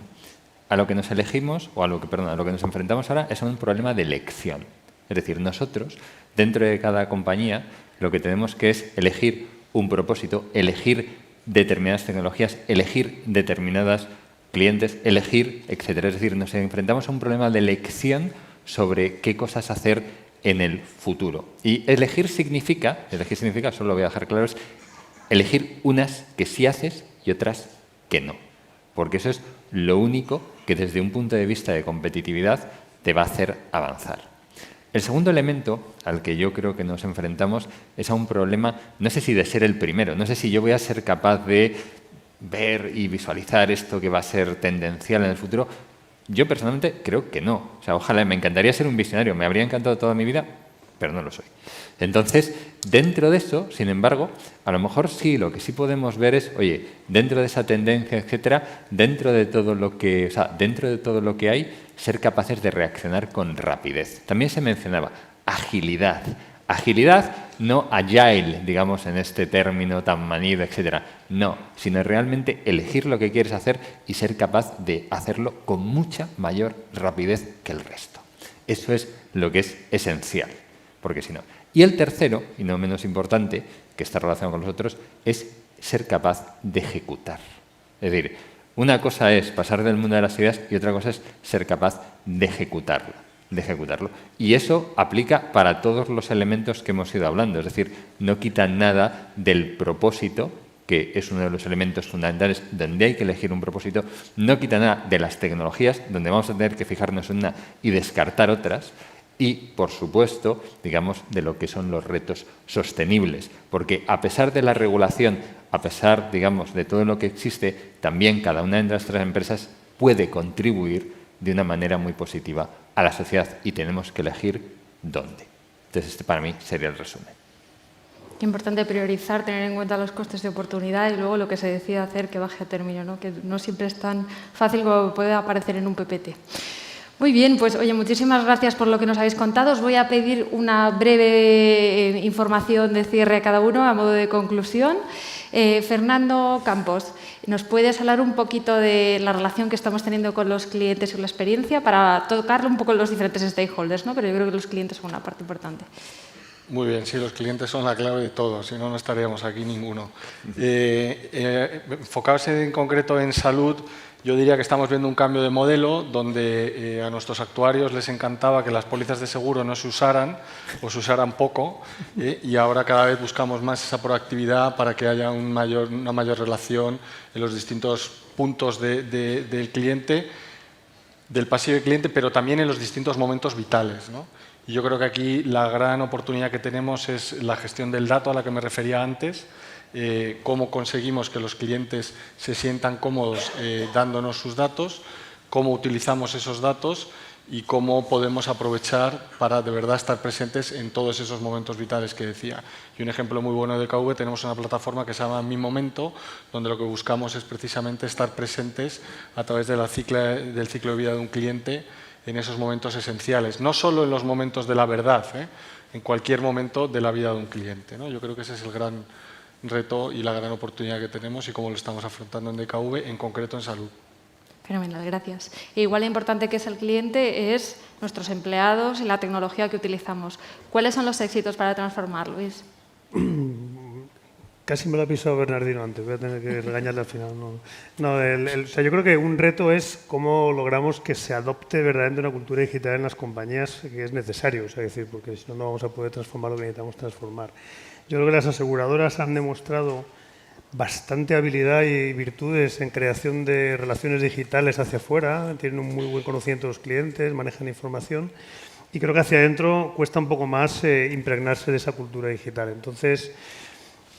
a lo que nos elegimos, o a lo que nos enfrentamos ahora, es un problema de elección. Es decir, nosotros, dentro de cada compañía, lo que tenemos que es elegir un propósito, elegir determinadas tecnologías, elegir determinados clientes, elegir, etcétera. Es decir, nos enfrentamos a un problema de elección sobre qué cosas hacer en el futuro. Y elegir significa, solo lo voy a dejar claro, es elegir unas que sí haces y otras que no. Porque eso es lo único que desde un punto de vista de competitividad te va a hacer avanzar. El segundo elemento al que yo creo que nos enfrentamos es a un problema, no sé si de ser el primero, no sé si yo voy a ser capaz de ver y visualizar esto que va a ser tendencial en el futuro. Yo personalmente creo que no. O sea, ojalá, me encantaría ser un visionario, me habría encantado toda mi vida, pero no lo soy. Entonces, dentro de eso, sin embargo, a lo mejor sí, lo que sí podemos ver es, oye, dentro de esa tendencia, etcétera, dentro de todo lo que hay, ser capaces de reaccionar con rapidez. También se mencionaba agilidad. Agilidad, no agile, digamos, en este término tan manido, etcétera. No, sino realmente elegir lo que quieres hacer y ser capaz de hacerlo con mucha mayor rapidez que el resto. Eso es lo que es esencial, porque si no. Y el tercero, y no menos importante, que está relacionado con los otros, es ser capaz de ejecutar. Es decir, una cosa es pasar del mundo de las ideas y otra cosa es ser capaz de ejecutarlo. Y eso aplica para todos los elementos que hemos ido hablando. Es decir, no quita nada del propósito, que es uno de los elementos fundamentales donde hay que elegir un propósito. No quita nada de las tecnologías, donde vamos a tener que fijarnos en una y descartar otras. Y, por supuesto, digamos, de lo que son los retos sostenibles. Porque a pesar de la regulación, a pesar, digamos, de todo lo que existe, también cada una de nuestras empresas puede contribuir de una manera muy positiva a la sociedad y tenemos que elegir dónde. Entonces, este para mí sería el resumen. Qué importante priorizar, tener en cuenta los costes de oportunidad y luego lo que se decide hacer que baje a término, ¿no? Que no siempre es tan fácil como puede aparecer en un PPT. Muy bien, pues oye, muchísimas gracias por lo que nos habéis contado. Os voy a pedir una breve información de cierre a cada uno a modo de conclusión. Fernando Campos, ¿nos puedes hablar un poquito de la relación que estamos teniendo con los clientes y la experiencia para tocar un poco los diferentes stakeholders, ¿no? Pero yo creo que los clientes son una parte importante. Muy bien, sí, los clientes son la clave de todo, si no, no estaríamos aquí ninguno. Enfocarse en concreto en salud, yo diría que estamos viendo un cambio de modelo donde a nuestros actuarios les encantaba que las pólizas de seguro no se usaran o se usaran poco y ahora cada vez buscamos más esa proactividad para que haya una mayor relación en los distintos puntos del cliente, del pasillo del cliente, pero también en los distintos momentos vitales, ¿no? Y yo creo que aquí la gran oportunidad que tenemos es la gestión del dato a la que me refería antes, cómo conseguimos que los clientes se sientan cómodos dándonos sus datos, cómo utilizamos esos datos y cómo podemos aprovechar para de verdad estar presentes en todos esos momentos vitales que decía. Y un ejemplo muy bueno de DKV, tenemos una plataforma que se llama Mi Momento, donde lo que buscamos es precisamente estar presentes a través del ciclo de vida de un cliente en esos momentos esenciales, no solo en los momentos de la verdad, en cualquier momento de la vida de un cliente, ¿no? Yo creo que ese es el gran reto y la gran oportunidad que tenemos y cómo lo estamos afrontando en DKV, en concreto en salud. Fenomenal, gracias. E igual de importante que es el cliente es nuestros empleados y la tecnología que utilizamos. ¿Cuáles son los éxitos para transformar, Luis? Casi me lo ha pisado Bernardino antes, voy a tener que regañarle al final. O sea, yo creo que un reto es cómo logramos que se adopte verdaderamente una cultura digital en las compañías, que es necesario, o sea, decir, porque si no, no vamos a poder transformar lo que necesitamos transformar. Yo creo que las aseguradoras han demostrado bastante habilidad y virtudes en creación de relaciones digitales hacia afuera, tienen un muy buen conocimiento de los clientes, manejan información y creo que hacia adentro cuesta un poco más impregnarse de esa cultura digital. Entonces,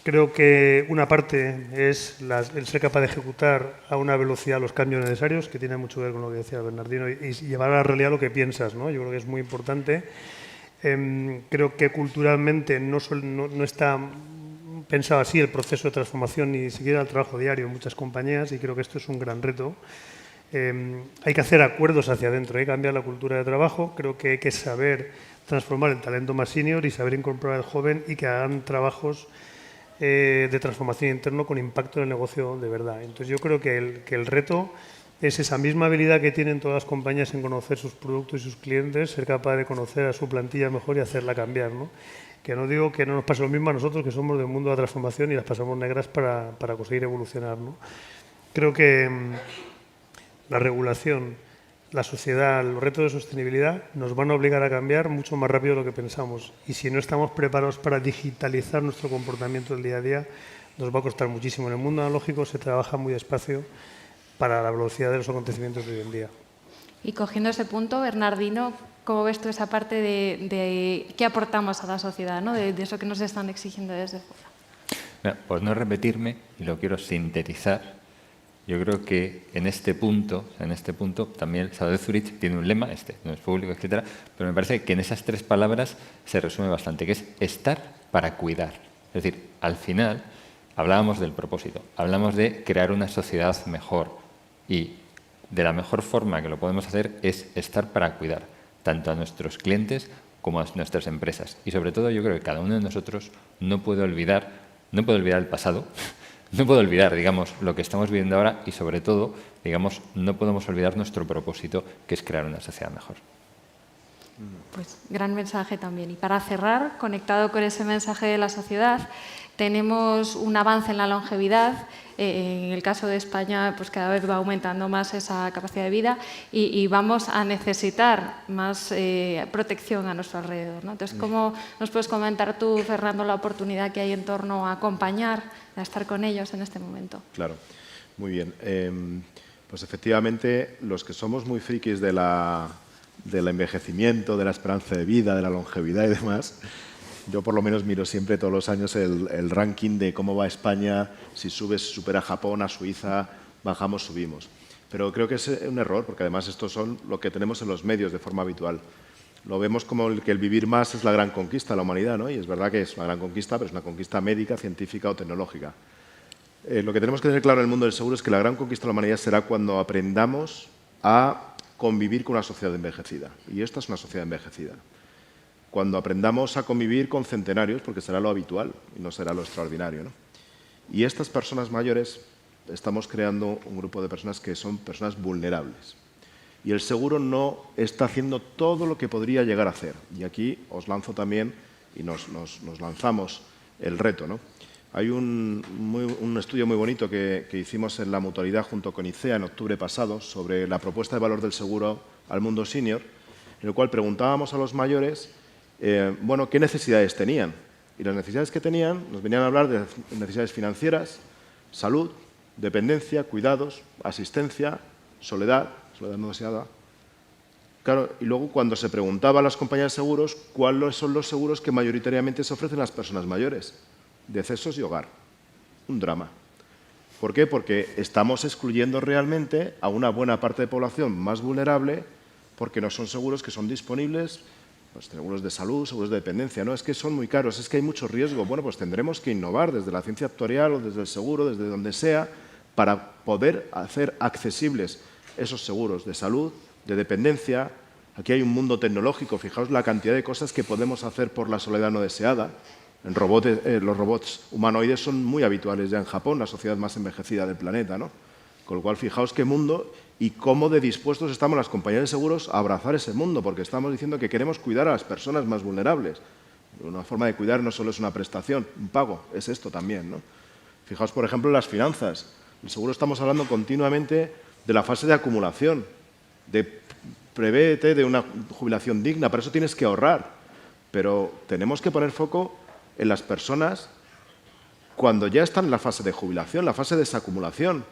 creo que una parte es el ser capaz de ejecutar a una velocidad los cambios necesarios, que tiene mucho que ver con lo que decía Bernardino, y llevar a la realidad lo que piensas, ¿no? Yo creo que es muy importante. Creo que culturalmente no está pensado así el proceso de transformación ni siquiera el trabajo diario en muchas compañías, y creo que esto es un gran reto. Hay que hacer acuerdos hacia adentro, hay que cambiar la cultura de trabajo. Creo que hay que saber transformar el talento más senior y saber incorporar al joven y que hagan trabajos de transformación interno con impacto en el negocio de verdad. Entonces yo creo que el reto es esa misma habilidad que tienen todas las compañías en conocer sus productos y sus clientes, ser capaz de conocer a su plantilla mejor y hacerla cambiar, ¿no? Que no digo que no nos pase lo mismo a nosotros, que somos del mundo de la transformación y las pasamos negras para conseguir evolucionar, ¿no? Creo que la regulación, la sociedad, los retos de sostenibilidad nos van a obligar a cambiar mucho más rápido de lo que pensamos. Y si no estamos preparados para digitalizar nuestro comportamiento del día a día, nos va a costar muchísimo. En el mundo analógico se trabaja muy despacio para la velocidad de los acontecimientos de hoy en día. Y cogiendo ese punto, Bernardino, ¿cómo ves tú esa parte de qué aportamos a la sociedad, ¿no? de eso que nos están exigiendo desde fuera? Mira, por no repetirme, y lo quiero sintetizar, yo creo que en este punto también Salvador Zurich tiene un lema, no es público, etcétera, pero me parece que en esas 3 palabras se resume bastante, que es estar para cuidar. Es decir, al final hablábamos del propósito, hablamos de crear una sociedad mejor, y de la mejor forma que lo podemos hacer es estar para cuidar, tanto a nuestros clientes como a nuestras empresas. Y sobre todo yo creo que cada uno de nosotros no puede olvidar el pasado, no puede olvidar, digamos, lo que estamos viviendo ahora, y sobre todo, digamos, no podemos olvidar nuestro propósito, que es crear una sociedad mejor. Pues gran mensaje también. Y para cerrar, conectado con ese mensaje de la sociedad, tenemos un avance en la longevidad. En el caso de España, pues cada vez va aumentando más esa capacidad de vida y vamos a necesitar más protección a nuestro alrededor, ¿no? Entonces, ¿cómo nos puedes comentar tú, Fernando, la oportunidad que hay en torno a acompañar, a estar con ellos en este momento? Claro, muy bien. Pues efectivamente, los que somos muy frikis del envejecimiento, de la esperanza de vida, de la longevidad y demás, yo por lo menos miro siempre todos los años el ranking de cómo va España, si sube, si supera a Japón, a Suiza, bajamos, subimos. Pero creo que es un error, porque además estos son lo que tenemos en los medios de forma habitual. Lo vemos como que el vivir más es la gran conquista de la humanidad, ¿no? Y es verdad que es una gran conquista, pero es una conquista médica, científica o tecnológica. Lo que tenemos que tener claro en el mundo del seguro es que la gran conquista de la humanidad será cuando aprendamos a convivir con una sociedad envejecida. Y esta es una sociedad envejecida. Cuando aprendamos a convivir con centenarios, porque será lo habitual y no será lo extraordinario, ¿no? Y estas personas mayores, estamos creando un grupo de personas que son personas vulnerables. Y el seguro no está haciendo todo lo que podría llegar a hacer. Y aquí os lanzo también, y nos lanzamos el reto, ¿no? Hay un estudio muy bonito que hicimos en la Mutualidad junto con ICEA en octubre pasado sobre la propuesta de valor del seguro al mundo senior, en el cual preguntábamos a los mayores bueno, ¿qué necesidades tenían? Y las necesidades que tenían nos venían a hablar de necesidades financieras, salud, dependencia, cuidados, asistencia, soledad no deseada. Claro, y luego cuando se preguntaba a las compañías de seguros cuáles son los seguros que mayoritariamente se ofrecen a las personas mayores, decesos y hogar. Un drama. ¿Por qué? Porque estamos excluyendo realmente a una buena parte de población más vulnerable porque no son seguros que son disponibles. Pues seguros de salud, seguros de dependencia, no, es que son muy caros, es que hay mucho riesgo. Bueno, pues tendremos que innovar desde la ciencia actuarial o desde el seguro, desde donde sea, para poder hacer accesibles esos seguros de salud, de dependencia. Aquí hay un mundo tecnológico, fijaos la cantidad de cosas que podemos hacer por la soledad no deseada. Los robots humanoides son muy habituales ya en Japón, la sociedad más envejecida del planeta, ¿no? Con lo cual, fijaos qué mundo y cómo de dispuestos estamos las compañías de seguros a abrazar ese mundo, porque estamos diciendo que queremos cuidar a las personas más vulnerables. Una forma de cuidar no solo es una prestación, un pago, es esto también, ¿no? Fijaos, por ejemplo, en las finanzas. En el seguro estamos hablando continuamente de la fase de acumulación, de prevéete de una jubilación digna, para eso tienes que ahorrar. Pero tenemos que poner foco en las personas cuando ya están en la fase de jubilación, la fase de desacumulación.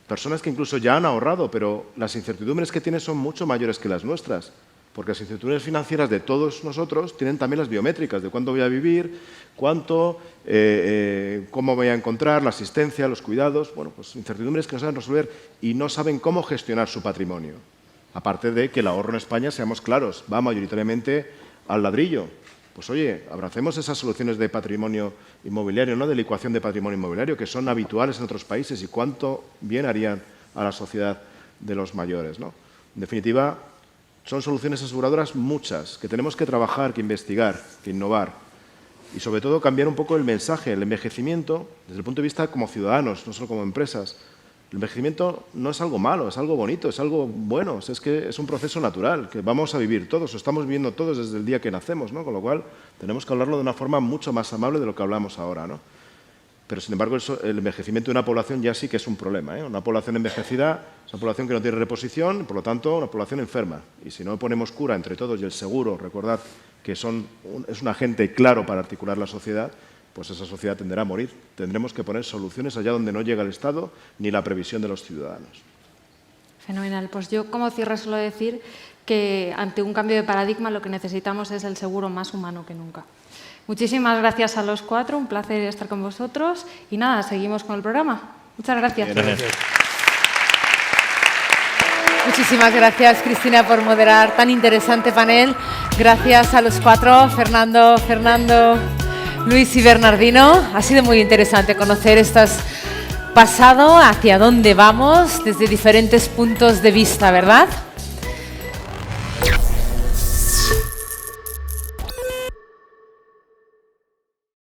Personas que incluso ya han ahorrado, pero las incertidumbres que tienen son mucho mayores que las nuestras, porque las incertidumbres financieras de todos nosotros tienen también las biométricas, de cuánto voy a vivir, cuánto, cómo voy a encontrar, la asistencia, los cuidados, bueno, pues incertidumbres que no saben resolver y no saben cómo gestionar su patrimonio. Aparte de que el ahorro en España, seamos claros, va mayoritariamente al ladrillo. Pues oye, abracemos esas soluciones de patrimonio inmobiliario, ¿no? De licuación de patrimonio inmobiliario, que son habituales en otros países y cuánto bien harían a la sociedad de los mayores, ¿no? En definitiva, son soluciones aseguradoras muchas, que tenemos que trabajar, que investigar, que innovar y sobre todo cambiar un poco el mensaje, el envejecimiento, desde el punto de vista como ciudadanos, no solo como empresas. El envejecimiento no es algo malo, es algo bonito, es algo bueno, es que es un proceso natural, que vamos a vivir todos, o estamos viviendo todos desde el día que nacemos, ¿no? Con lo cual tenemos que hablarlo de una forma mucho más amable de lo que hablamos ahora, ¿no? Pero, sin embargo, el envejecimiento de una población ya sí que es un problema, ¿eh? Una población envejecida es una población que no tiene reposición, por lo tanto, una población enferma. Y si no ponemos cura entre todos y el seguro, recordad que es un agente claro para articular la sociedad, pues esa sociedad tenderá a morir. Tendremos que poner soluciones allá donde no llega el Estado ni la previsión de los ciudadanos. Fenomenal. Pues yo, como cierre, suelo decir que ante un cambio de paradigma lo que necesitamos es el seguro más humano que nunca. Muchísimas gracias a los cuatro, un placer estar con vosotros y nada, seguimos con el programa. Muchas gracias. Gracias. Muchísimas gracias, Cristina, por moderar tan interesante panel. Gracias a los cuatro, Fernando, Luis y Bernardino. Ha sido muy interesante conocer estas pasado, hacia dónde vamos, desde diferentes puntos de vista, ¿verdad?